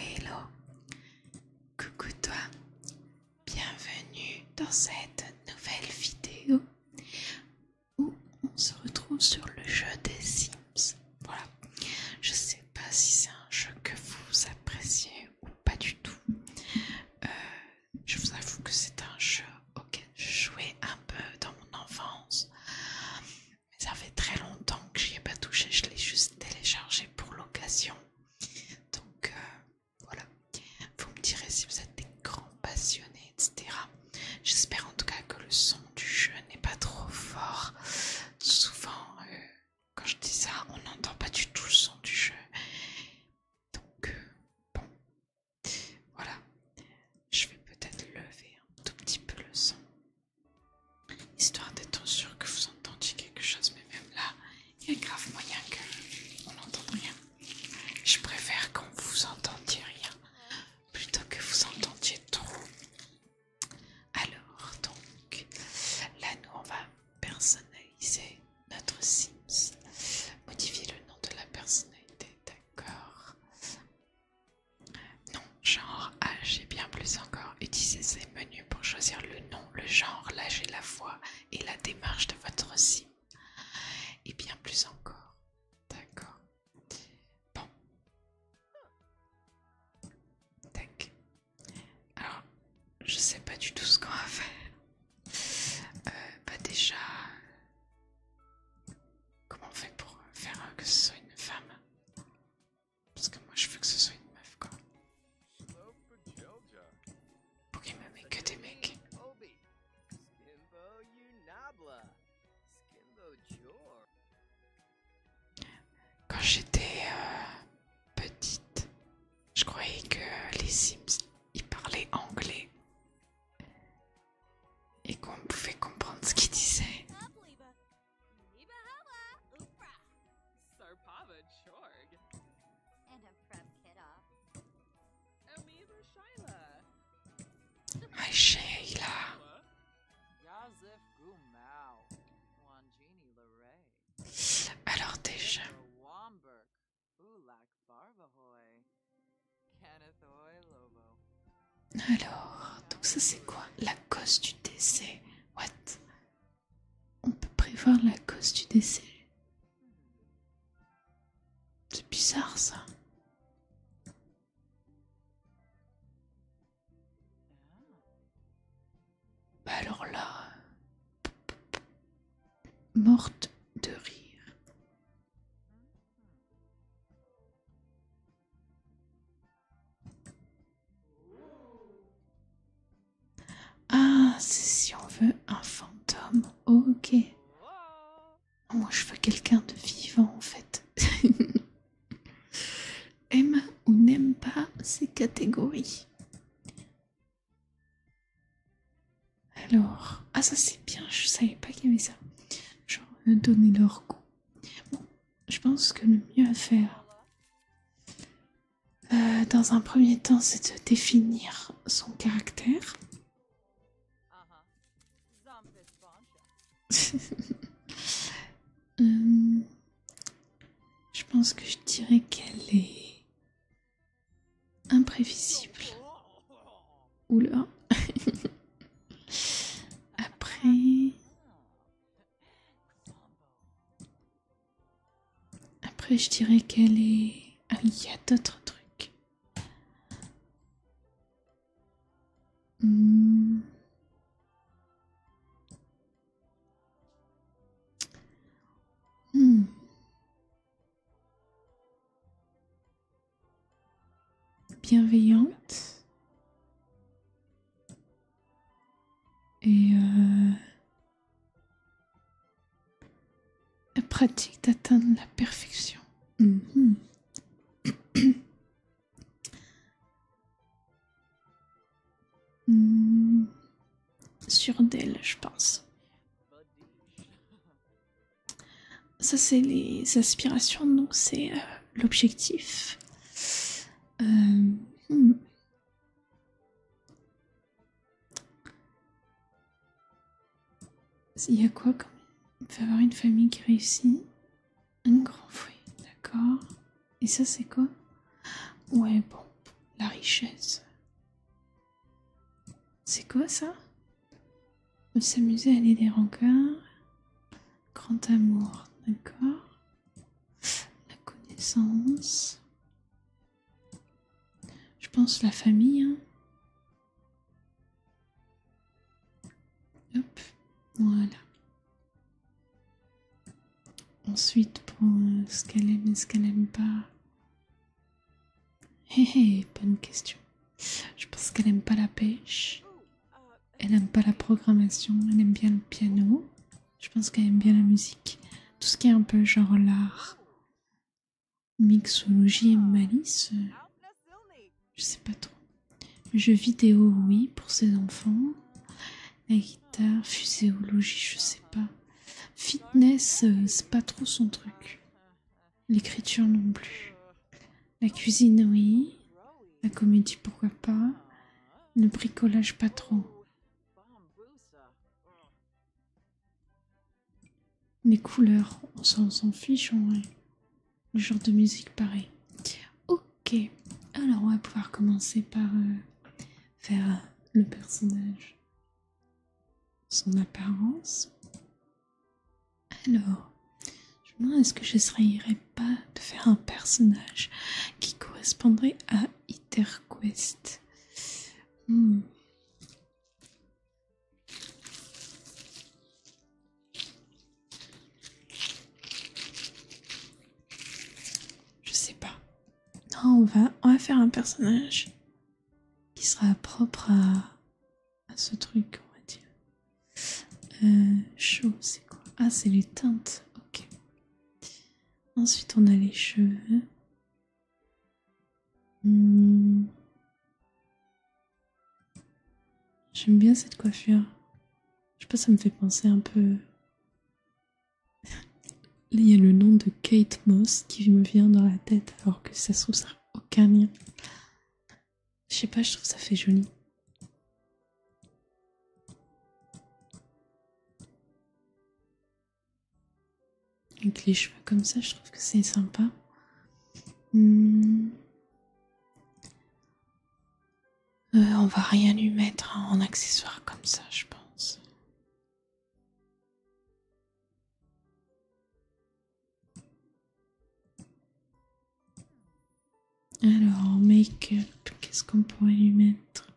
hello. Coucou toi. Bienvenue dans cette nouvelle vidéo où on se retrouve sur le jeu des Sims. Voilà. Je sais pas si c'est un jeu que vous appréciez ou pas du tout. Je vous avoue que c'est un jeu auquel je jouais un peu dans mon enfance. Mais ça fait très longtemps que j'y ai pas touché. Je l'ai juste téléchargé pour l'occasion. Donc voilà. Vous me direz si vous êtes des grands passionnés, etc. J'espère en tout cas que le son du jeu n'est pas trop fort. Souvent, quand je dis ça, on n'entend pas du tout le son du jeu. Donc, bon, voilà. Je vais peut-être lever un tout petit peu le son, histoire d'être sûr que vous entendiez quelque chose. Mais même là, il y a grave moyen qu'on n'entende rien. Je préfère qu'on vous entendiez rien plutôt que vous entendiez trop. Alors, donc, là, nous, on va personnaliser notre Sims. Modifier le nom de la personnalité, d'accord. Nom, genre, âge et bien plus encore. Utilisez ces menus pour choisir le nom, le genre, l'âge et la voix et la démarche de votre Sim. Et bien plus encore. D'accord. Bon. Tac. Alors, je sais pas du tout ce qu'on va faire. Bah déjà, comment on fait pour faire que ce soit une femme? Parce que moi je veux que ce soit une meuf, quoi. Pourquoi il me met que des mecs? Quand j'étais petite, je croyais que les Sims ils parlaient anglais et qu'on pouvait comprendre ce qu'ils disaient. My Sheila. Alors déjà, alors, donc ça c'est quoi? La cause du décès. What? On peut prévoir la cause du décès. C'est bizarre ça. Bah alors là, morte de rire. Ah, c'est si on veut un fantôme. Ok. Moi je veux quelqu'un de vivant en fait. Aime ou n'aime pas ces catégories. Alors, ah ça c'est bien, je savais pas qu'il y avait ça. Genre donner leur goût. Bon, je pense que le mieux à faire, dans un premier temps, c'est de définir son caractère. Je pense que je dirais qu'elle est imprévisible. Oula. Après, je dirais qu'elle est... Ah oui, il y a d'autres trucs. Bienveillante. Et pratique d'atteindre la perfection. Sûre d'elle, je pense. Ça, c'est les aspirations, donc c'est l'objectif. Il y a quoi comme... Il va avoir une famille qui réussit. Un grand fruit, d'accord. Et ça, c'est quoi? Ouais, bon. La richesse. C'est quoi ça? S'amuser à aller des rencarts. Grand amour, d'accord. La connaissance. Je pense la famille. Hein. Hop, voilà. Ensuite, pour ce qu'elle aime et ce qu'elle aime pas. Hé hé, bonne question. Je pense qu'elle aime pas la pêche. Elle aime pas la programmation. Elle aime bien le piano. Je pense qu'elle aime bien la musique. Tout ce qui est un peu genre l'art. Mixologie et malice. Je sais pas trop. Jeux vidéo, oui, pour ses enfants. La guitare, fuséologie, je sais pas. Fitness, c'est pas trop son truc. L'écriture non plus. La cuisine, oui. La comédie, pourquoi pas. Le bricolage, pas trop. Les couleurs, on s'en fiche en vrai. Le genre de musique, pareil. Ok, alors on va pouvoir commencer par faire le personnage. Son apparence. Alors, je me demande est-ce que j'essayerais pas de faire un personnage qui correspondrait à Interquest. Je sais pas. Non, on va faire un personnage qui sera propre à ce truc, on va dire. Chaud, c'est quoi? Ah, c'est les teintes. Ok. Ensuite, on a les cheveux. J'aime bien cette coiffure. Je sais pas, ça me fait penser un peu. Là, il y a le nom de Kate Moss qui me vient dans la tête, alors que ça se trouve, ça n'a aucun lien. Je sais pas, je trouve ça fait joli. Avec les cheveux comme ça, je trouve que c'est sympa. On va rien lui mettre en accessoire comme ça, je pense. Alors, make-up, qu'est-ce qu'on pourrait lui mettre?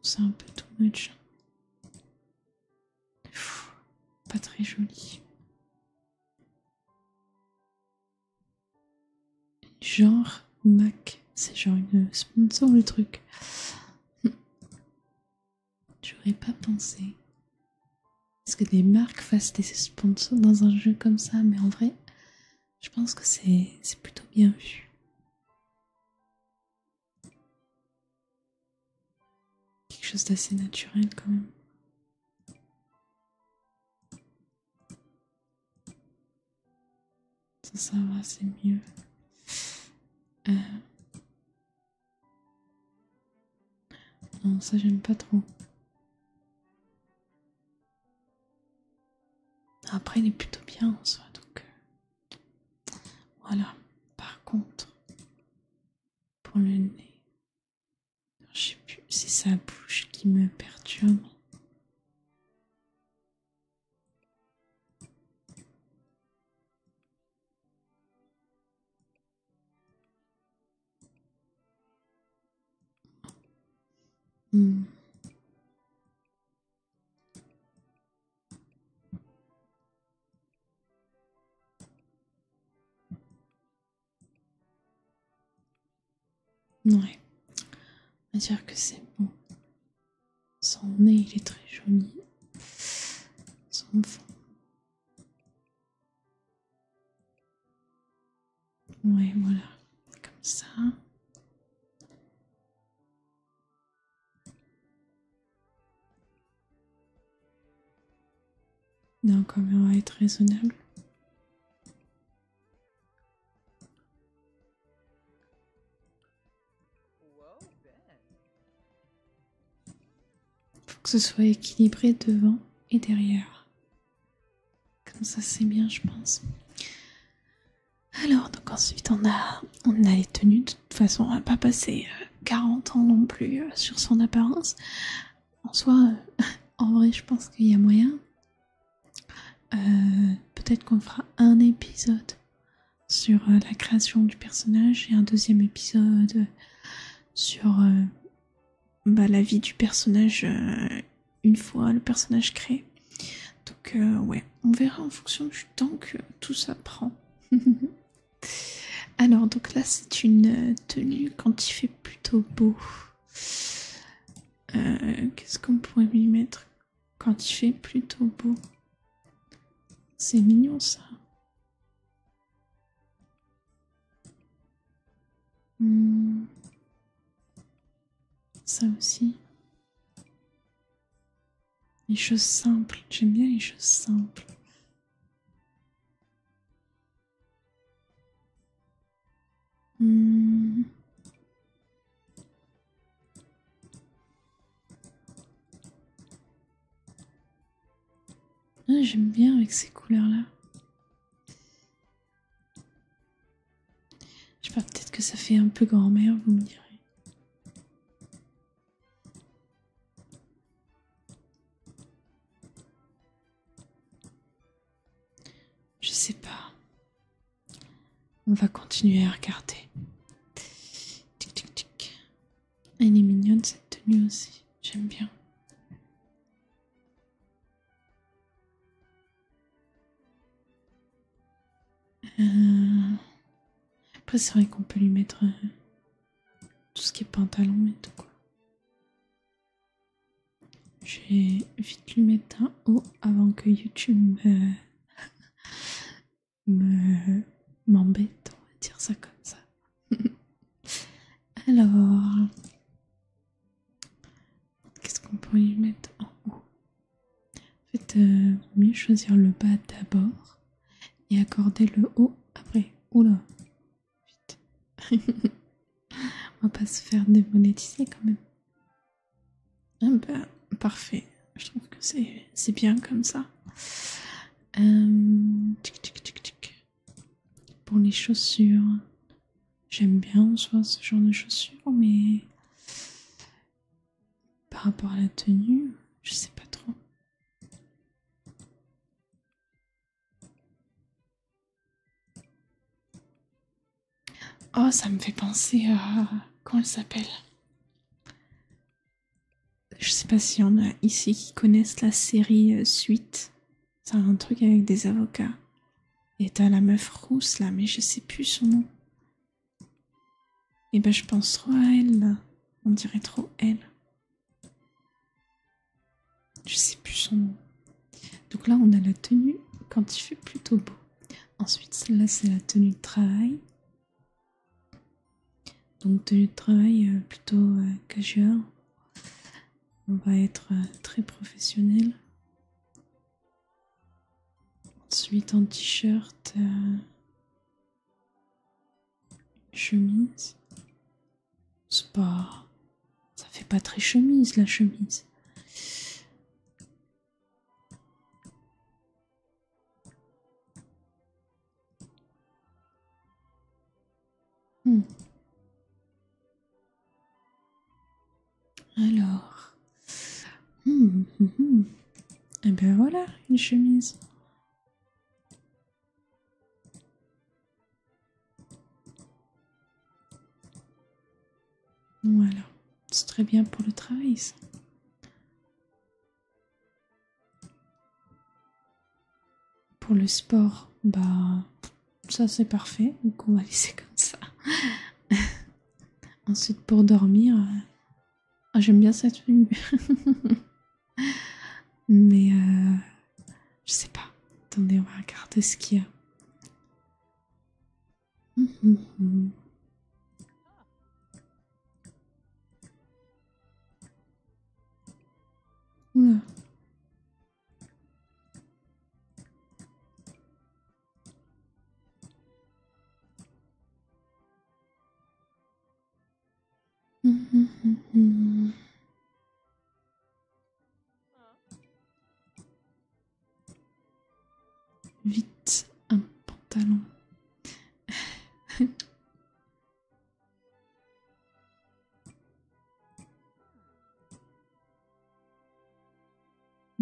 C'est un peu too much. Pas très joli. Genre Mac, c'est genre une sponsor le truc. J'aurais pas pensé. Est-ce que des marques fassent des sponsors dans un jeu comme ça? Mais en vrai, je pense que c'est plutôt bien vu. Quelque chose d'assez naturel quand même. Ça va, c'est mieux. Non, ça j'aime pas trop. Après, il est plutôt bien en soi, donc voilà. Par contre, pour le nez, je sais plus, c'est sa bouche qui me perturbe. Ouais, on va dire que c'est bon. Son nez, il est très joli. Son fond. Ouais, voilà. Comme ça. Non, quand même, on va être raisonnable. Faut que ce soit équilibré devant et derrière. Comme ça, c'est bien, je pense. Alors, donc ensuite, on a les tenues. De toute façon, on va pas passer 40 ans non plus sur son apparence. En soi, en vrai, je pense qu'il y a moyen. Peut-être qu'on fera un épisode sur la création du personnage et un deuxième épisode sur la vie du personnage une fois le personnage créé. Donc ouais, on verra en fonction du temps que tout ça prend. Alors donc là c'est une tenue quand il fait plutôt beau. Qu'est-ce qu'on pourrait lui mettre quand il fait plutôt beau? C'est mignon ça. Ça aussi. Les choses simples. J'aime bien les choses simples. Ah, j'aime bien avec ces couleurs-là. Je sais pas, peut-être que ça fait un peu grand-mère, vous me direz. Je sais pas. On va continuer à regarder. Tic tic tic. Elle est mignonne cette tenue aussi. J'aime bien. Après, c'est vrai qu'on peut lui mettre tout ce qui est pantalon et tout quoi. Je vais vite lui mettre un haut avant que YouTube m'embête, on va dire ça comme ça. Alors, qu'est-ce qu'on pourrait lui mettre en haut? En fait, mieux choisir le bas d'abord et accorder le haut après. Oula, vite. On va pas se faire démonétiser quand même. Ah bah, parfait. Je trouve que c'est bien comme ça. Tic, tic, tic, tic. Pour les chaussures, j'aime bien en soi ce genre de chaussures, mais par rapport à la tenue, je sais pas trop. Oh, ça me fait penser à... Comment elle s'appelle? Je sais pas s'il y en a ici qui connaissent la série Suite. C'est un truc avec des avocats. Et t'as la meuf rousse là, mais je sais plus son nom. Et ben je pense trop à elle là. On dirait trop elle. Je sais plus son nom. Donc là on a la tenue quand il fait plutôt beau. Ensuite celle-là c'est la tenue de travail. Donc tenue de travail plutôt casual. On va être très professionnel. Ensuite en t-shirt, chemise. C'est pas... Ça fait pas très chemise la chemise. Alors... Et ben voilà, une chemise. Voilà, c'est très bien pour le travail ça. Pour le sport, bah ça c'est parfait, donc on va laisser comme ça. Ensuite pour dormir, j'aime bien cette tenue. Mais je sais pas. Attendez, on va regarder ce qu'il y a. Oula. Vite, un pantalon.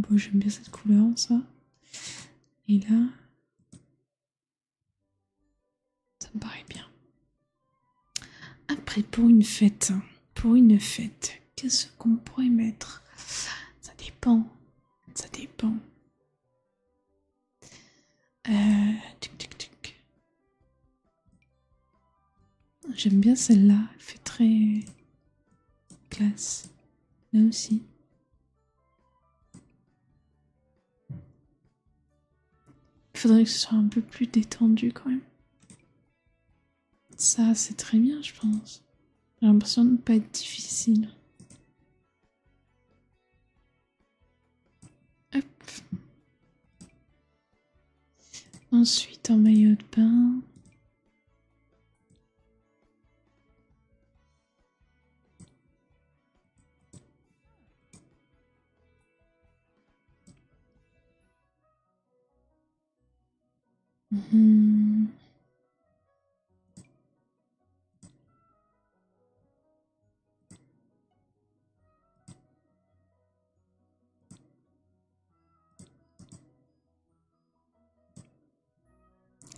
bon, j'aime bien cette couleur, ça. Et là, ça me paraît bien. Après, pour une fête, qu'est-ce qu'on pourrait mettre? Ça dépend. Ça dépend. Tic, tic, tic. J'aime bien celle-là. Elle fait très classe. Là aussi. Il faudrait que ce soit un peu plus détendu quand même. Ça, c'est très bien, je pense. J'ai l'impression de ne pas être difficile. Hop. Ensuite, en maillot de bain.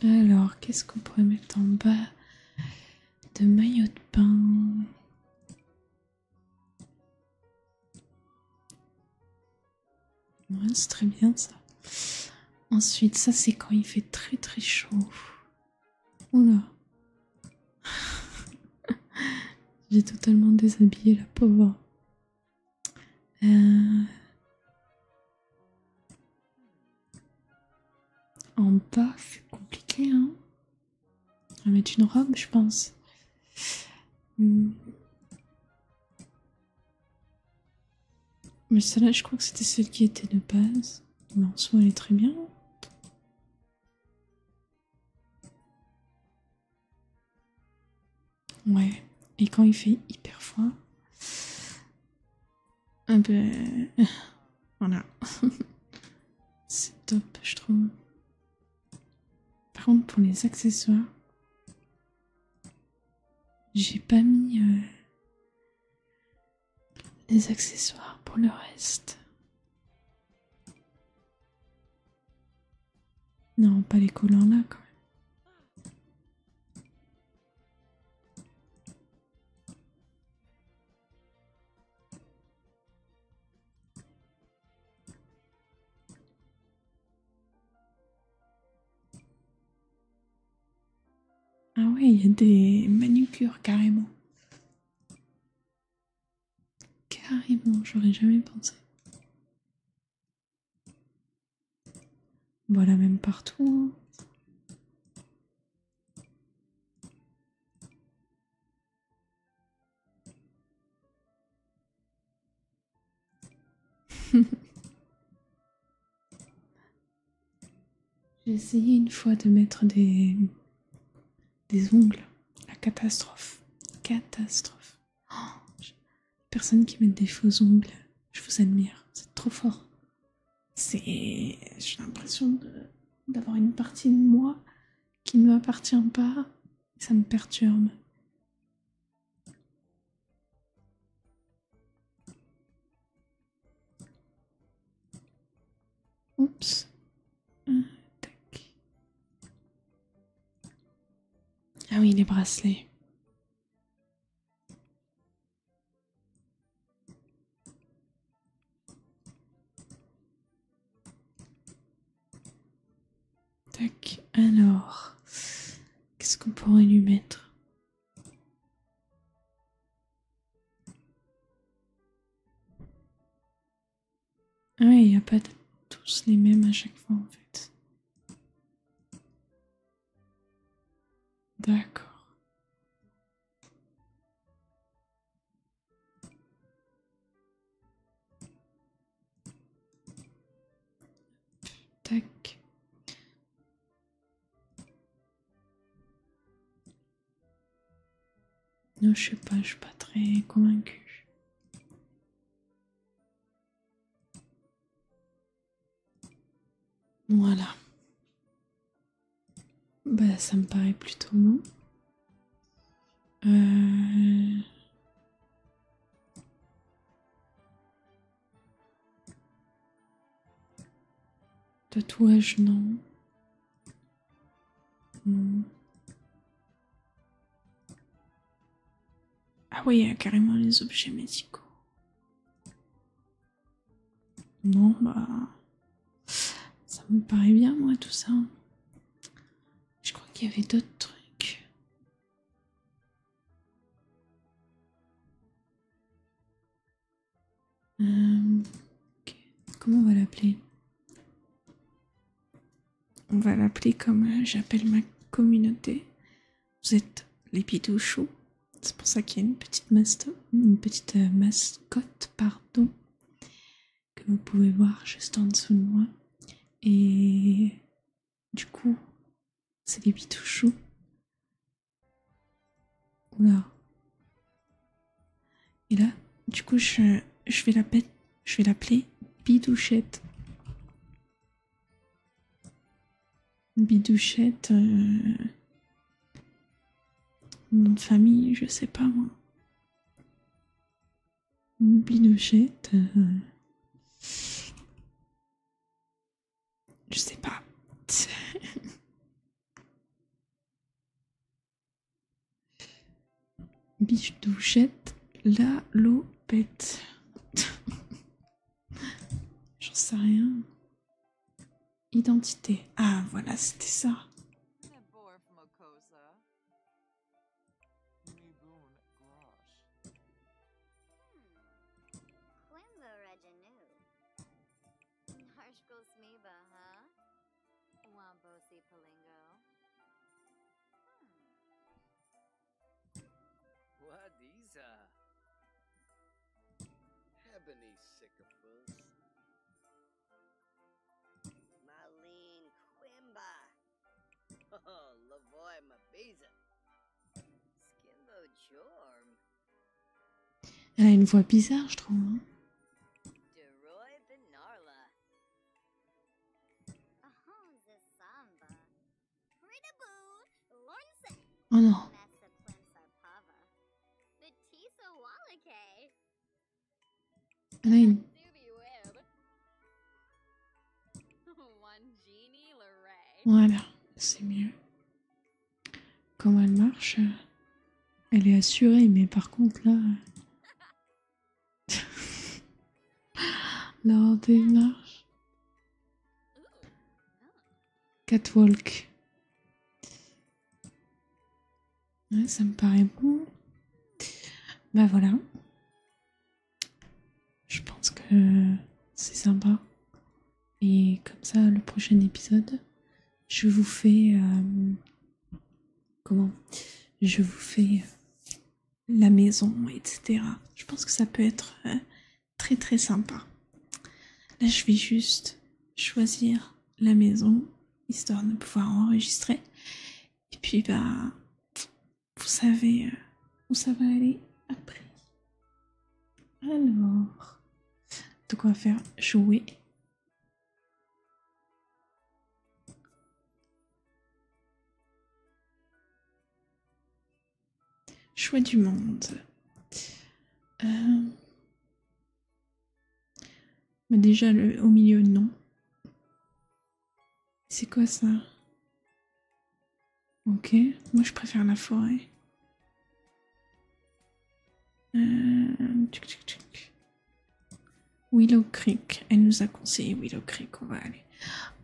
Alors, qu'est-ce qu'on pourrait mettre en bas de maillot de bain? Ouais, c'est très bien ça. Ensuite, ça c'est quand il fait très très chaud. Oula. J'ai totalement déshabillé la pauvre. En bas, c'est compliqué, hein. On va mettre une robe, je pense. Mais celle-là, je crois que c'était celle qui était de base. Mais en soi, elle est très bien. Ouais. Et quand il fait hyper froid. Ah ben. Voilà. C'est top, je trouve. Par contre, pour les accessoires, j'ai pas mis les accessoires pour le reste. Non, pas les collants là quand même. Ah ouais, il y a des manucures carrément. Carrément, j'aurais jamais pensé. Voilà, même partout. J'ai essayé une fois de mettre des ongles. La catastrophe. Catastrophe. Oh, personne qui met des faux ongles. Je vous admire. C'est trop fort. J'ai l'impression d'avoir une partie de moi qui ne m'appartient pas. Ça me perturbe. Oups. Tac. Ah oui, les bracelets. Tac. Alors, qu'est-ce qu'on pourrait lui mettre? Ah oui, il n'y a pas tous les mêmes à chaque fois en fait. D'accord. Tac. Non, je suis pas très convaincue. Voilà. Bah, ça me paraît plutôt bon. Tatouage, non. Non. Ah oui, il y a carrément les objets médicaux. Non, bah... Ça me paraît bien, moi, tout ça. Je crois qu'il y avait d'autres trucs. Ok. Comment on va l'appeler? On va l'appeler comme j'appelle ma communauté. Vous êtes les bidouchous. C'est pour ça qu'il y a une petite mascotte, pardon, que vous pouvez voir juste en dessous de moi. Et du coup, c'est les bidouchous. Oula. Et là, du coup, je vais l'appeler Bidouchette. Bidouchette, nom de famille, je sais pas moi. Bidouchette, je sais pas. Bidouchette, la lopette. J'en sais rien. Identité. Ah, voilà, c'était ça. Ebony sycophus. Marlene Quimba. Oh, Lavoy Mabiza. Skimbo Jorm. Elle a une voix bizarre, je trouve. Hein. Deroy Benarla. Oh non. Elle a une... Voilà, c'est mieux. Comment elle marche, elle est assurée, mais par contre là... Leur démarche... Catwalk. Ouais, ça me paraît bon. Bah voilà. Je pense que c'est sympa. Et comme ça, le prochain épisode, je vous fais... comment? Je vous fais la maison, etc. Je pense que ça peut être très très sympa. Là, je vais juste choisir la maison, histoire de pouvoir enregistrer. Et puis, bah, vous savez où ça va aller après. Alors, donc on va faire jouer. Choix du monde. Mais déjà, au milieu, non. C'est quoi ça? Ok, moi je préfère la forêt. Willow Creek, elle nous a conseillé Willow Creek, on va aller.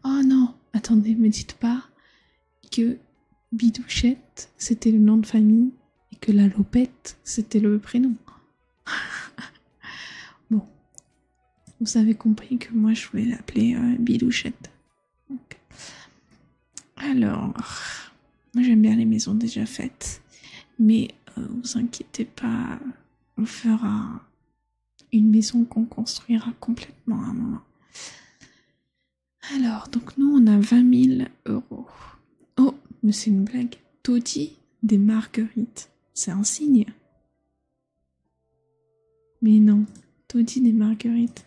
Oh non, attendez, me dites pas que Bidouchette c'était le nom de famille et que la Lopette c'était le prénom. Bon, vous avez compris que moi je voulais l'appeler Bidouchette. Donc. Alors, moi j'aime bien les maisons déjà faites, mais vous inquiétez pas, on fera une maison qu'on construira complètement à un moment. Alors, donc nous on a 20 000 euros. Oh, mais c'est une blague. Taudis des marguerites, c'est un signe. Mais non, taudis des marguerites.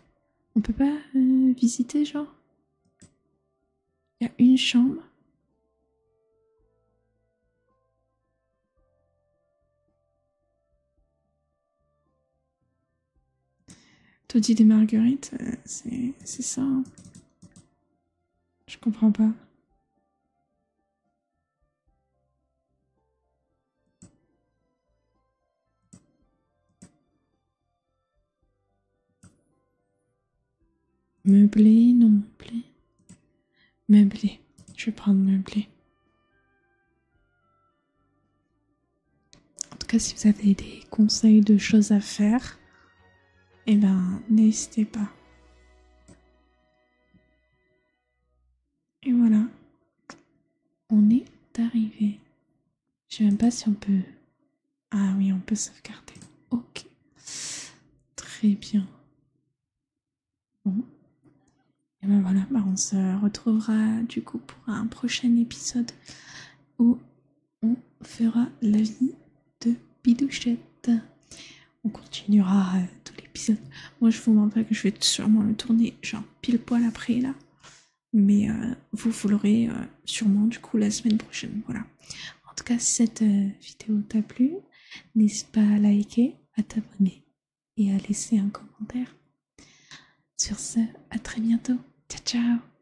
On peut pas visiter, genre? Il y a une chambre. Taudis des marguerites, c'est ça. Hein. comprends pas. Meublé, non meublé. Meublé. Je vais prendre meublé. En tout cas, si vous avez des conseils de choses à faire, eh ben, n'hésitez pas. Et voilà. On est arrivé. Je sais même pas si on peut... Ah oui, on peut sauvegarder. Ok. Très bien. Bon. Et ben voilà, bah on se retrouvera du coup pour un prochain épisode où on fera la vie de Bidouchette. On continuera tout l'épisode. Moi je vous mens pas que je vais sûrement le tourner genre pile poil après là. Mais vous l'aurez sûrement du coup la semaine prochaine. Voilà. En tout cas, si cette vidéo t'a plu, n'hésite pas à liker, à t'abonner et à laisser un commentaire. Sur ce, à très bientôt. Ciao ciao.